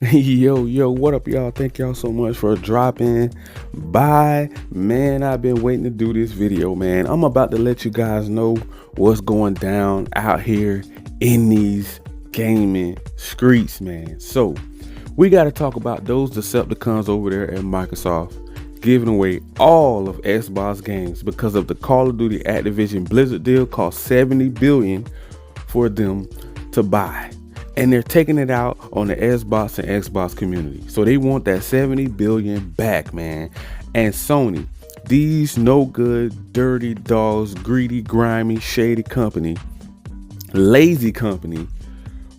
Yo, what up, y'all? Thank y'all so much for dropping by. Man, I've been waiting to do this video, man. I'm about to let you guys know what's going down out here in these gaming streets, man. So, we got to talk about those Decepticons over there at Microsoft giving away all of Xbox games because of the Call of Duty Activision Blizzard deal cost $70 billion for them to buy. And they're taking it out on the Xbox and Xbox community. So they want that 70 billion back, man. And Sony, these no good, dirty dogs, greedy, grimy, shady company, lazy company,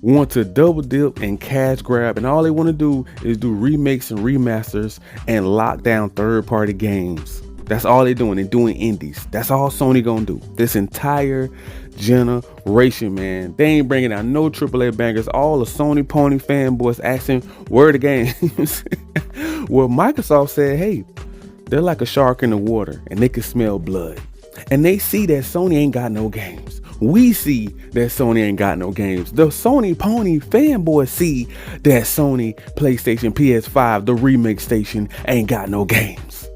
want to double dip and cash grab, and all they want to do is do remakes and remasters and lock down third-party games. That's all they're doing. They're doing indies. That's all Sony gonna do this entire generation, man. They ain't bringing out no AAA bangers. All the Sony pony fanboys asking where the games. Well, Microsoft said, hey, they're like a shark in the water and they can smell blood. And they see that Sony ain't got no games. We see that Sony ain't got no games. The Sony pony fanboys see that Sony PlayStation, PS5, the remake station ain't got no games.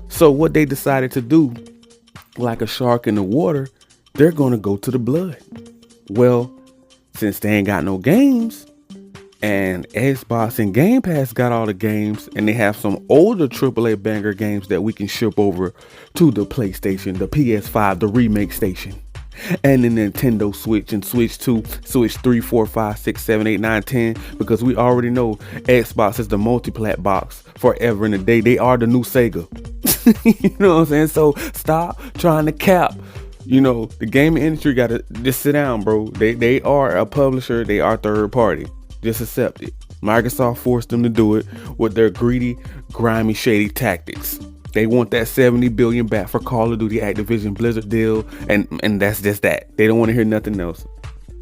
So what they decided to do, like a shark in the water, they're going to go to the blood. Well, since they ain't got no games and Xbox and Game Pass got all the games, and they have some older AAA banger games that we can ship over to the PlayStation, the PS5, the remake station, and the Nintendo Switch and Switch 2, Switch 3, 4, 5, 6, 7, 8, 9, 10, because we already know Xbox is the multi-plat box forever and a day. They are the new Sega. You know what I'm saying? So stop trying to cap. You know, the gaming industry got to just sit down, bro. They are a publisher. They are third party. Just accept it. Microsoft forced them to do it with their greedy, grimy, shady tactics. They want that 70 billion back for Call of Duty Activision Blizzard deal, and that's just that. They don't want to hear nothing else.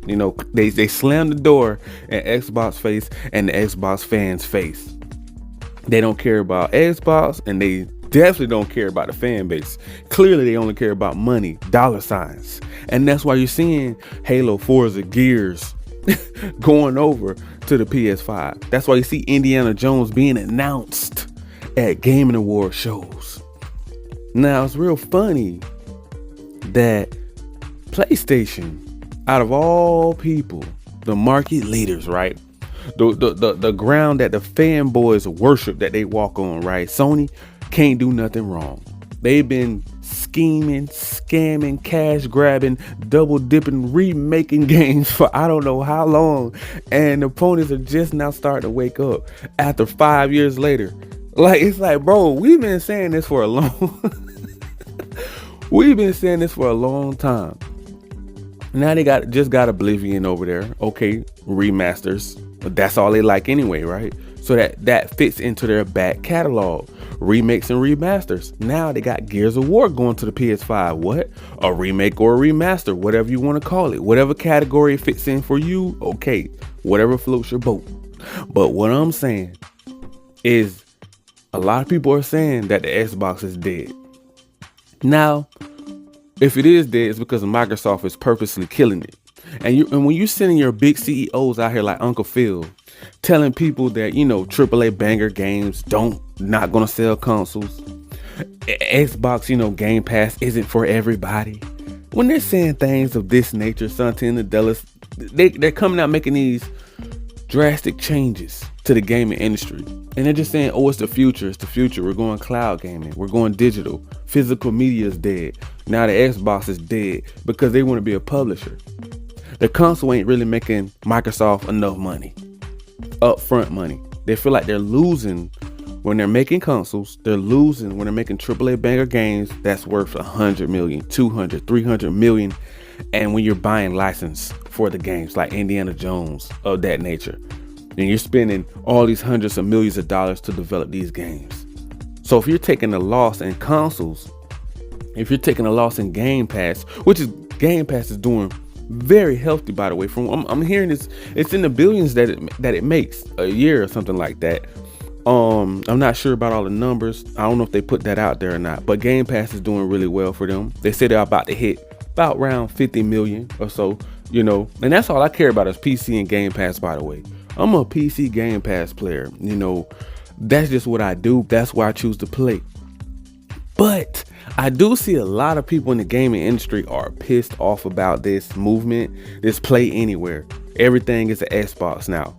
You know, they slammed the door in Xbox face and the Xbox fans face. They don't care about Xbox, and they definitely don't care about the fan base. Clearly, they only care about money, dollar signs. And that's why you're seeing Halo, Forza, Gears going over to the PS5. That's why you see Indiana Jones being announced at Gaming Award shows. Now, it's real funny that PlayStation, out of all people, the market leaders, right? The ground that the fanboys worship, that they walk on, right? Sony can't do nothing wrong. They've been scheming, scamming, cash grabbing, double dipping, remaking games for I don't know how long, and the ponies are just now starting to wake up after 5 years later. Like, it's like, bro, we've been saying this for a long we've been saying this for a long time. Now they just got Oblivion over there. Okay, remasters, but that's all they like anyway, right? So that fits into their back catalog. Remakes and remasters. Now they got Gears of War going to the PS5. What? A remake or a remaster, whatever you want to call it. Whatever category it fits in for you, okay. Whatever floats your boat. But what I'm saying is, a lot of people are saying that the Xbox is dead. Now, if it is dead, it's because Microsoft is purposely killing it. And when you're sending your big CEOs out here like Uncle Phil, telling people that, you know, AAA banger games not gonna sell consoles, Xbox, you know, Game Pass isn't for everybody. When they're saying things of this nature, Santana Dallas, they're coming out making these drastic changes to the gaming industry, and they're just saying, oh, it's the future, we're going cloud gaming, we're going digital, physical media is dead. Now the Xbox is dead because they want to be a publisher. The console ain't really making Microsoft enough money, upfront money. They feel like they're losing when they're making consoles. They're losing when they're making AAA banger games that's worth 100 million, 200, 300 million. And when you're buying license for the games like Indiana Jones, of that nature, and you're spending all these hundreds of millions of dollars to develop these games. So if you're taking a loss in consoles, if you're taking a loss in Game Pass, which is Game Pass is doing very healthy, by the way. From I'm hearing it's in the billions that it makes a year or something like that. I'm not sure about all the numbers. I don't know if they put that out there or not, but Game Pass is doing really well for them. They say they're about to hit about around 50 million or so, you know, and that's all I care about is PC and Game Pass, by the way. I'm a PC Game Pass player. That's just what I do. That's why I choose to play. But I do see a lot of people in the gaming industry are pissed off about this movement, this play anywhere. Everything is an Xbox now.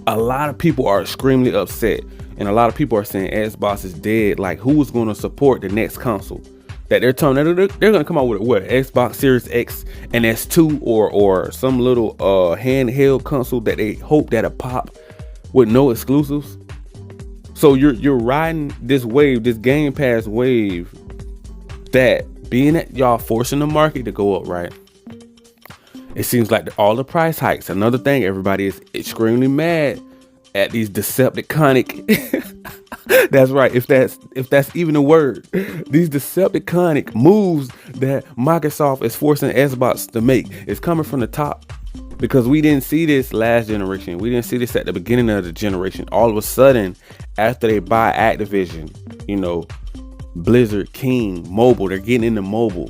A lot of people are extremely upset, and a lot of people are saying Xbox is dead. Like, who's going to support the next console? That they're telling they're going to come out with what, Xbox Series X and S2 or some little handheld console that they hope that'll pop with no exclusives. So you're riding this wave, this Game Pass wave, that being that y'all forcing the market to go up, right? It seems like all the price hikes. Another thing, everybody is extremely mad at these Decepticonic. That's right. If that's even a word, these Decepticonic moves that Microsoft is forcing Xbox to make is coming from the top. Because we didn't see this last generation. We didn't see this at the beginning of the generation. All of a sudden, after they buy Activision, Blizzard, King, mobile, they're getting into mobile.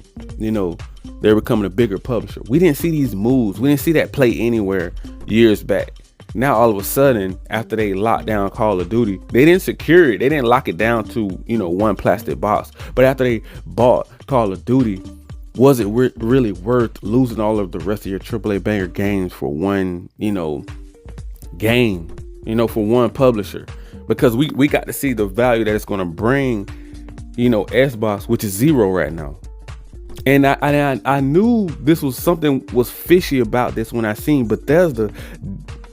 They're becoming a bigger publisher. We didn't see these moves. We didn't see that play anywhere years back. Now, all of a sudden, after they locked down Call of Duty, they didn't secure it. They didn't lock it down to, one plastic box. But after they bought Call of Duty, was it really worth losing all of the rest of your AAA banger games for one, game, for one publisher? Because we got to see the value that it's going to bring, Xbox, which is zero right now. And I knew this was something was fishy about this when I seen Bethesda.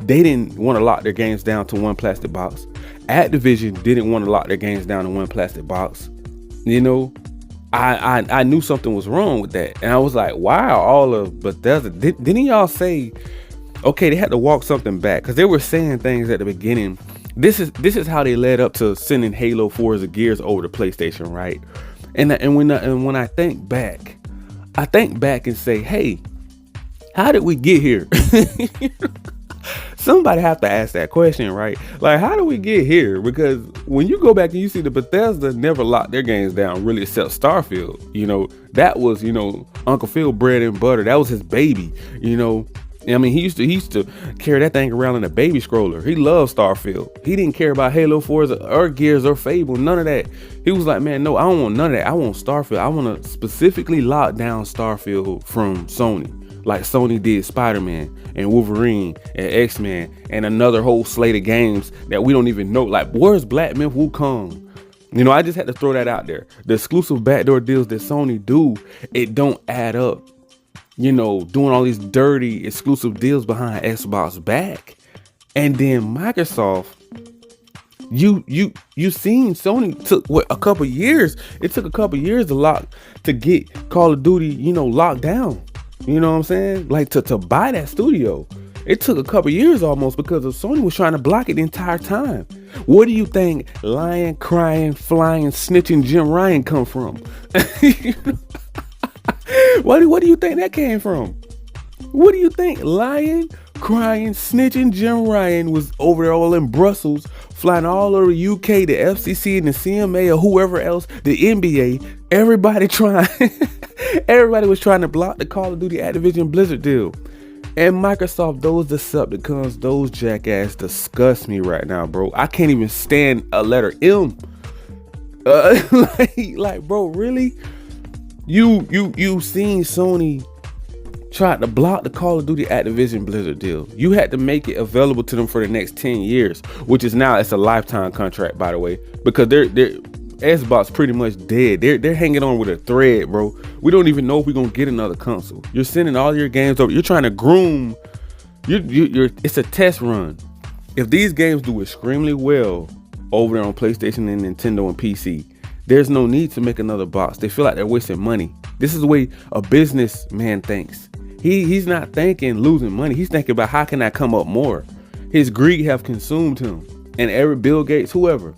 They didn't want to lock their games down to one plastic box. Activision didn't want to lock their games down to one plastic box. I knew something was wrong with that. And I was like, wow, all of Bethesda. Didn't y'all say, okay, they had to walk something back? Because they were saying things at the beginning. This is how they led up to sending Halo, Forza, Gears over to PlayStation, right? And when I think back and say, hey, how did we get here? Somebody have to ask that question, right? Like, how do we get here? Because when you go back and you see the Bethesda never locked their games down, really, except Starfield. That was, Uncle Phil bread and butter. That was his baby. I mean, he used to carry that thing around in a baby stroller. He loved Starfield. He didn't care about Halo, Forza, or Gears, or Fable, none of that. He was like, man, no, I don't want none of that. I want Starfield. I want to specifically lock down Starfield from Sony, like Sony did Spider-Man and Wolverine and X-Men and another whole slate of games that we don't even know. Like, where's Black Myth Wukong? I just had to throw that out there. The exclusive backdoor deals that Sony do, it don't add up. Doing all these dirty exclusive deals behind Xbox back. And then Microsoft, you seen Sony took a couple years. It took a couple years to get Call of Duty, locked down. You know what I'm saying? Like to buy that studio. It took a couple years almost because of Sony was trying to block it the entire time. Where do you think lying, crying, flying, snitching Jim Ryan come from? What do you think that came from? What do you think lying, crying, snitching Jim Ryan was over there all in Brussels, flying all over the UK, the FCC and the CMA or whoever else, the NBA, everybody was trying to block the Call of Duty Activision Blizzard deal. And Microsoft, those Decepticons, those jackass disgust me right now, bro. I can't even stand a letter M. Like, bro, really? You seen Sony try to block the Call of Duty Activision Blizzard deal. You had to make it available to them for the next 10 years, which is now, it's a lifetime contract, by the way, because they're Xbox pretty much dead. They're hanging on with a thread, bro. We don't even know if we're gonna get another console. You're sending all your games over. You're trying to groom. It's a test run. If these games do extremely well over there on PlayStation and Nintendo and PC, there's no need to make another box. They feel like they're wasting money. This is the way a businessman thinks. He's not thinking losing money. He's thinking about how can I come up more. His greed have consumed him. And every Bill Gates, whoever,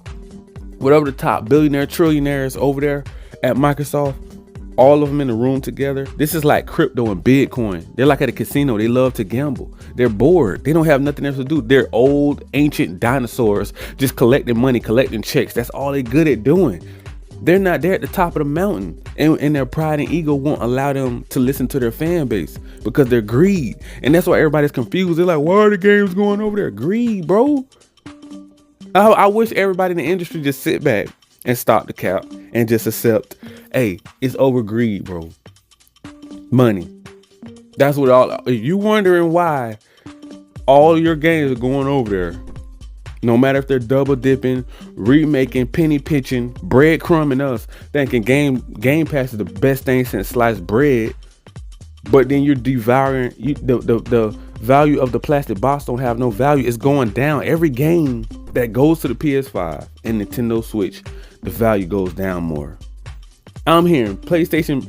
whatever the top billionaire, trillionaires over there at Microsoft, all of them in the room together. This is like crypto and Bitcoin. They're like at a casino. They love to gamble. They're bored. They don't have nothing else to do. They're old, ancient dinosaurs just collecting money, collecting checks. That's all they're good at doing. They're not there at the top of the mountain, and their pride and ego won't allow them to listen to their fan base because they're greed. And that's why everybody's confused. They're like, why are the games going over there? Greed, bro. I wish everybody in the industry just sit back and stop the cap and just accept, hey, it's over greed, bro. Money. That's what if you wondering why all your games are going over there, no matter if they're double dipping, remaking, penny pitching, breadcrumbing us, thinking Game Pass is the best thing since sliced bread, but then you're devouring the value of the plastic box don't have no value. It's going down. Every game that goes to the PS5 and Nintendo Switch, the value goes down more. I'm hearing PlayStation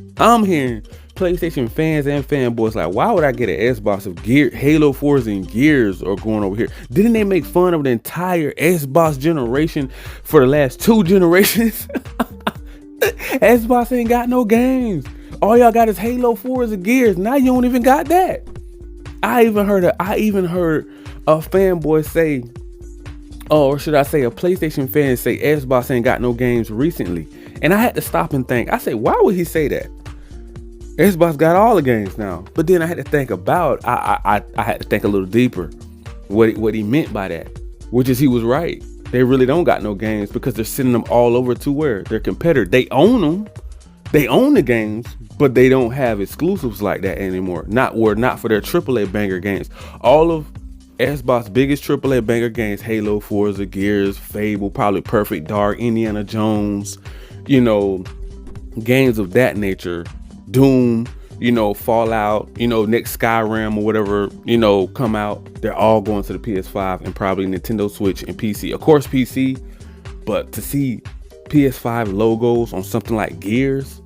fans and fanboys like, why would I get an Xbox if Halo 4s and Gears are going over here? Didn't they make fun of the entire Xbox generation for the last 2 generations? Xbox ain't got no games. All y'all got is Halo 4s and Gears. Now you don't even got that. I even heard a fanboy say, or should I say a PlayStation fan say Xbox ain't got no games recently. And I had to stop and think. I said, why would he say that? Xbox got all the games now. But then I had to think about, I had to think a little deeper what he meant by that, which is he was right. They really don't got no games because they're sending them all over to where? Their competitor. They own them. They own the games, but they don't have exclusives like that anymore. Not for their AAA banger games. All of Xbox's biggest AAA banger games, Halo, Forza, Gears, Fable, probably Perfect Dark, Indiana Jones, games of that nature, Doom, Fallout, next Skyrim or whatever, come out. They're all going to the PS5 and probably Nintendo Switch and PC. Of course, PC, but to see PS5 logos on something like Gears,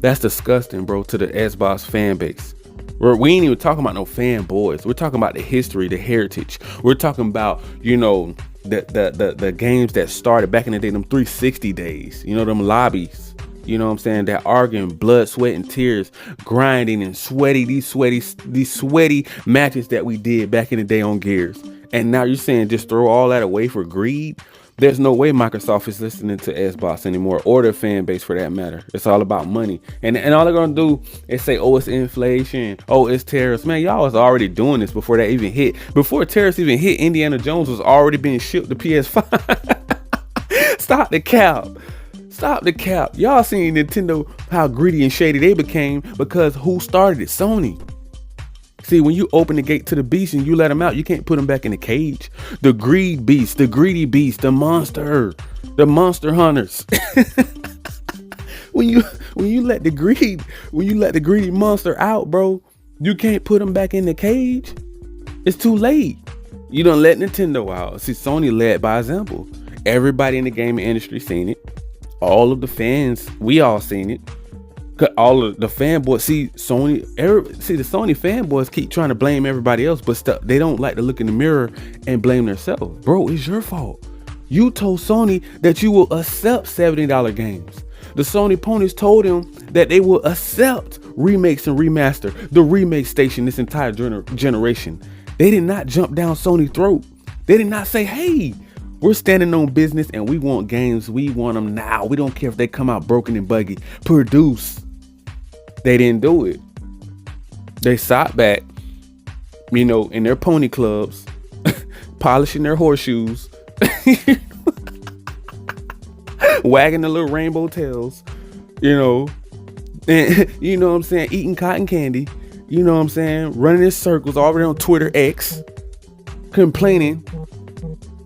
that's disgusting, bro, to the Xbox fan base. We ain't even talking about no fanboys. We're talking about the history, the heritage. We're talking about, the games that started back in the day, them 360 days, them lobbies. You know what I'm saying? That arguing, blood, sweat, and tears, grinding and these sweaty matches that we did back in the day on Gears. And now you're saying just throw all that away for greed? There's no way Microsoft is listening to Xbox anymore, or their fan base for that matter. It's all about money. And all they're gonna do is say, oh, it's inflation, oh, it's tariffs. Man, y'all was already doing this before that even hit. Before tariffs even hit, Indiana Jones was already being shipped to PS5. Stop the cap. Stop the cap. Y'all seen Nintendo, how greedy and shady they became because who started it? Sony. See, when you open the gate to the beast and you let them out, you can't put them back in the cage. The greed beast, the greedy beast, the monster hunters. when you let the greedy monster out, bro, you can't put them back in the cage. It's too late. You done let Nintendo out. See, Sony led by example. Everybody in the gaming industry seen it. All of the fans, we all seen it. All of the fanboys, the Sony fanboys keep trying to blame everybody else, but they don't like to look in the mirror and blame themselves. Bro, it's your fault. You told Sony that you will accept $70 games. The Sony ponies told them that they will accept remakes and remaster, the remake station this entire generation. They did not jump down Sony's throat. They did not say, hey, we're standing on business and we want games. We want them now. We don't care if they come out broken and buggy. Produce. They didn't do it. They sat back, in their pony clubs, polishing their horseshoes, wagging the little rainbow tails, and you know what I'm saying, eating cotton candy, you know what I'm saying, running in circles already on Twitter X, complaining.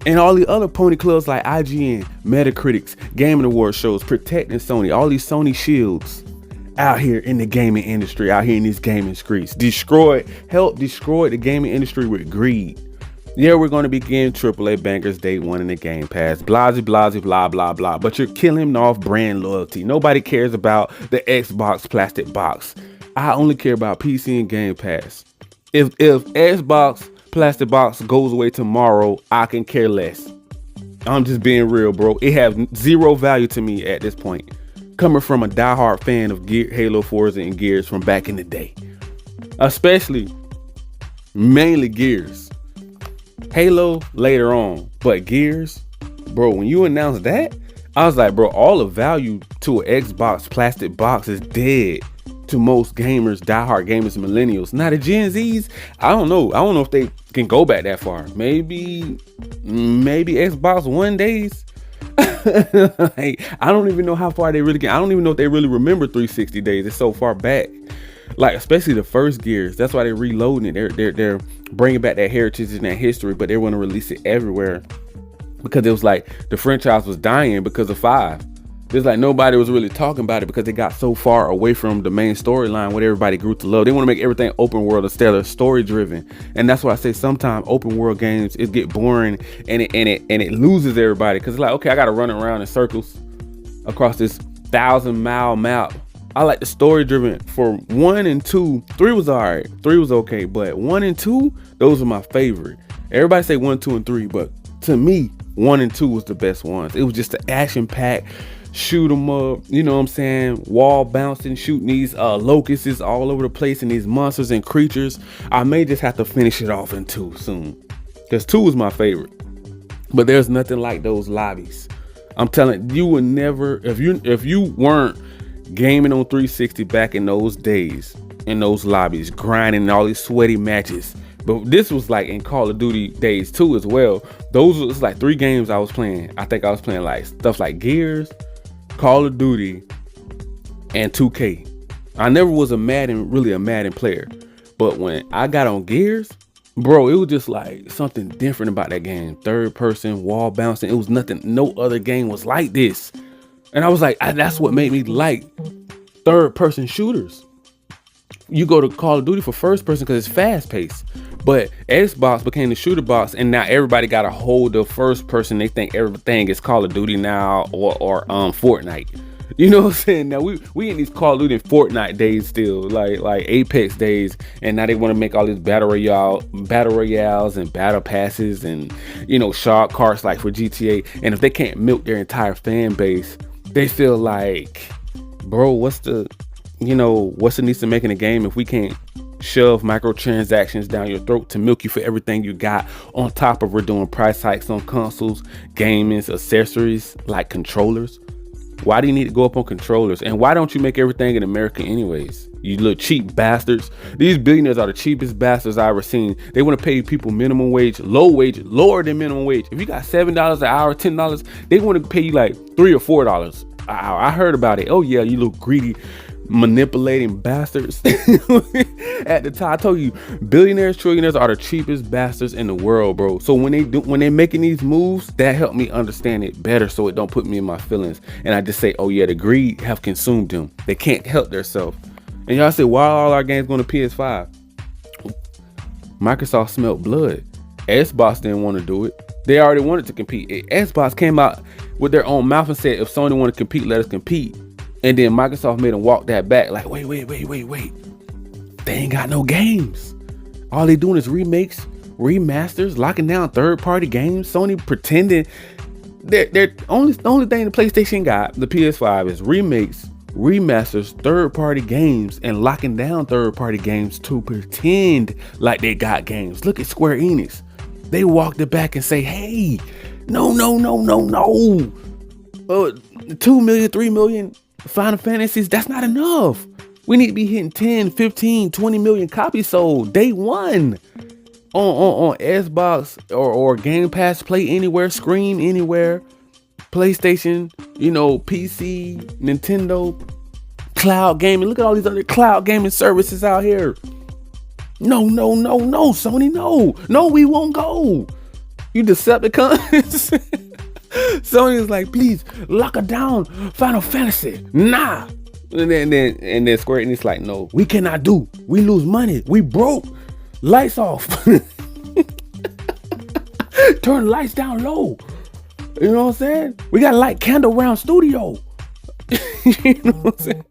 And all the other pony clubs like IGN, Metacritics, Gaming Awards shows, protecting Sony, all these Sony shields out here in the gaming industry, out here in these gaming streets. Help destroy the gaming industry with greed. Yeah, we're going to begin AAA bangers day one in the Game Pass. Blah, blah, blah, blah, blah. But you're killing off brand loyalty. Nobody cares about the Xbox plastic box. I only care about PC and Game Pass. If Xbox plastic box goes away tomorrow, I can care less. I'm just being real, bro. It has zero value to me at this point. Coming from a diehard fan of Halo, Forza, and Gears from back in the day. Mainly Gears. Halo later on, but Gears, bro, when you announce that, I was like, bro, all the value to an Xbox plastic box is dead to most gamers, diehard gamers, millennials. Now the Gen Zs, I don't know. I don't know if they can go back that far. Maybe Xbox One days. Like, I don't even know how far they really get. I don't even know if they really remember 360 days. It's so far back. Like, especially the first Gears. That's why they're reloading it. They're bringing back that heritage and that history, but they want to release it everywhere because it was like the franchise was dying because of 5. It's like nobody was really talking about it because they got so far away from the main storyline, what everybody grew to love. They want to make everything open world instead of story driven, and that's why I say sometimes open world games it get boring and it loses everybody because it's like, okay, I got to run around in circles across this 1,000-mile map. I like the story driven for 1 and 2. 3 was alright. 3 was okay, but 1 and 2, those are my favorite. Everybody say 1, 2, and 3, but to me, 1 and 2 was the best ones. It was just the action pack. Shoot them up, you know what I'm saying? Wall bouncing, shooting these locusts all over the place and these monsters and creatures. I may just have to finish it off in 2 soon, because 2 is my favorite. But there's nothing like those lobbies. I'm telling you, would never, if you weren't gaming on 360 back in those days, in those lobbies, grinding all these sweaty matches. But this was like in Call of Duty days too as well. Those was like 3 games I was playing. I think I was playing like stuff like Gears, Call of Duty, and 2K. I never was really a Madden player, but when I got on Gears, bro, it was just like something different about that game. 3rd person, wall bouncing. It was nothing. No other game was like this, and I was like, that's what made me like 3rd person shooters. You go to Call of Duty for 1st person because it's fast paced, but Xbox became the shooter box, and now everybody got a hold of 1st person. They think everything is Call of Duty now or Fortnite. You know what I'm saying? Now we in these Call of Duty and Fortnite days still, like Apex days, and now they want to make all these battle royales and battle passes and, you know, shark carts like for GTA. And if they can't milk their entire fan base, they feel like, bro, what's the need to making a game if we can't shove microtransactions down your throat to milk you for everything you got, on top of we're doing price hikes on consoles, gaming, accessories like controllers. Why do you need to go up on controllers? And why don't you make everything in America anyways? You little cheap bastards. These billionaires are the cheapest bastards I ever seen. They want to pay people minimum wage, lower than minimum wage. If you got $7 an hour, $10, they want to pay you like $3 or $4 an hour. I heard about it. Oh yeah, you little greedy, manipulating bastards. At the top, I told you, billionaires, trillionaires are the cheapest bastards in the world, bro. So when they're making these moves, that helped me understand it better, so it don't put me in my feelings. And I just say, oh yeah, the greed have consumed them. They can't help themselves. And y'all say, why are all our games going to PS5? Microsoft smelled blood. Xbox didn't want to do it. They already wanted to compete. Xbox came out with their own mouth and said, if Sony want to compete, let us compete. And then Microsoft made them walk that back. Like, wait. They ain't got no games. All they doing is remakes, remasters, locking down 3rd-party games. Sony pretending they're only thing the PlayStation got, the PS5, is remakes, remasters, 3rd-party games, and locking down 3rd-party games to pretend like they got games. Look at Square Enix. They walked it back and say, hey, no. 2 million, 3 million Final Fantasies, that's not enough. We need to be hitting 10, 15, 20 million copies sold day one on Xbox or Game Pass, Play Anywhere, Scream Anywhere, PlayStation, PC, Nintendo, cloud gaming. Look at all these other cloud gaming services out here. No, Sony, no, we won't go. You Decepticons. Sony's like, please lock it down, Final Fantasy. Nah. And then Square Enix like, no, we cannot do. We lose money. We broke. Lights off. Turn lights down low. You know what I'm saying? We got light candle round studio. You know what I'm saying?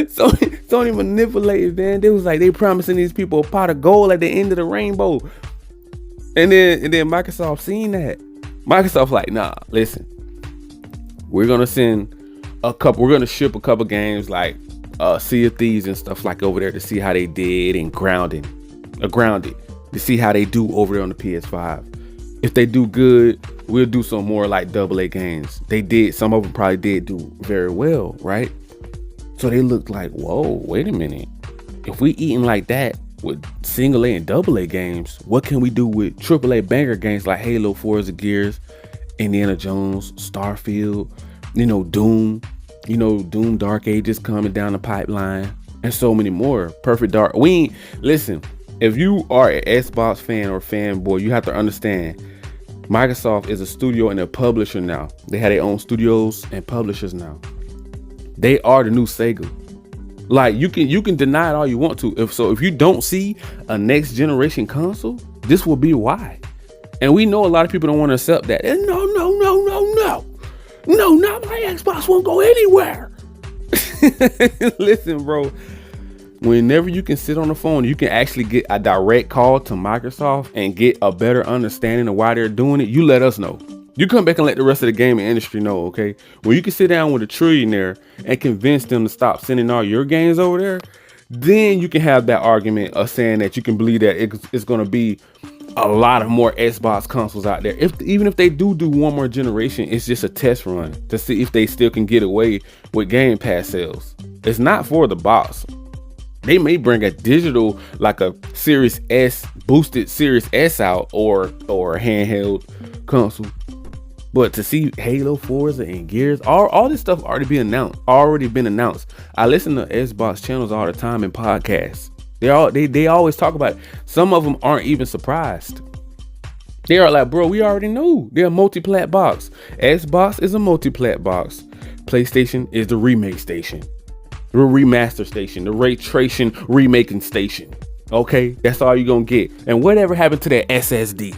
Sony manipulated, man. They was like, they promising these people a pot of gold at the end of the rainbow. And then Microsoft seen that. Microsoft like, nah, listen, we're gonna ship a couple games like Sea of Thieves and stuff like over there to see how they did, and Grounded to see how they do over there on the PS5. If they do good, we'll do some more like AA games. They did, some of them probably did do very well, right? So they looked like, whoa, wait a minute. If we eating like that with single A and AA games, what can we do with AAA banger games like Halo, Forza, Gears, Indiana Jones, Starfield, Doom, Doom Dark Ages coming down the pipeline, and so many more. Perfect Dark. Listen, if you are an Xbox fan or fanboy, you have to understand Microsoft is a studio and a publisher now. They have their own studios and publishers now. They are the new Sega. Like, you can deny it all you want to. If you don't see a next generation console, this will be why. And we know a lot of people don't want to accept that. And no, not my Xbox won't go anywhere. Listen, bro. Whenever you can sit on the phone, you can actually get a direct call to Microsoft and get a better understanding of why they're doing it. You let us know. You come back and let the rest of the gaming industry know, okay? When you can sit down with a trillionaire and convince them to stop sending all your games over there, then you can have that argument of saying that you can believe that it's going to be a lot of more Xbox consoles out there. Even if they do one more generation, it's just a test run to see if they still can get away with Game Pass sales. It's not for the box. They may bring a digital, like a Series S, boosted Series S out, or a handheld console. But to see Halo, Forza, and Gears, all this stuff already been announced. I listen to Xbox channels all the time and podcasts. They always talk about it. Some of them aren't even surprised. They are like, bro, we already knew. They're a multi-plat box. Xbox is a multi-plat box. PlayStation is the remake station. The remaster station. The ray tracing remaking station. Okay? That's all you're going to get. And whatever happened to that SSD?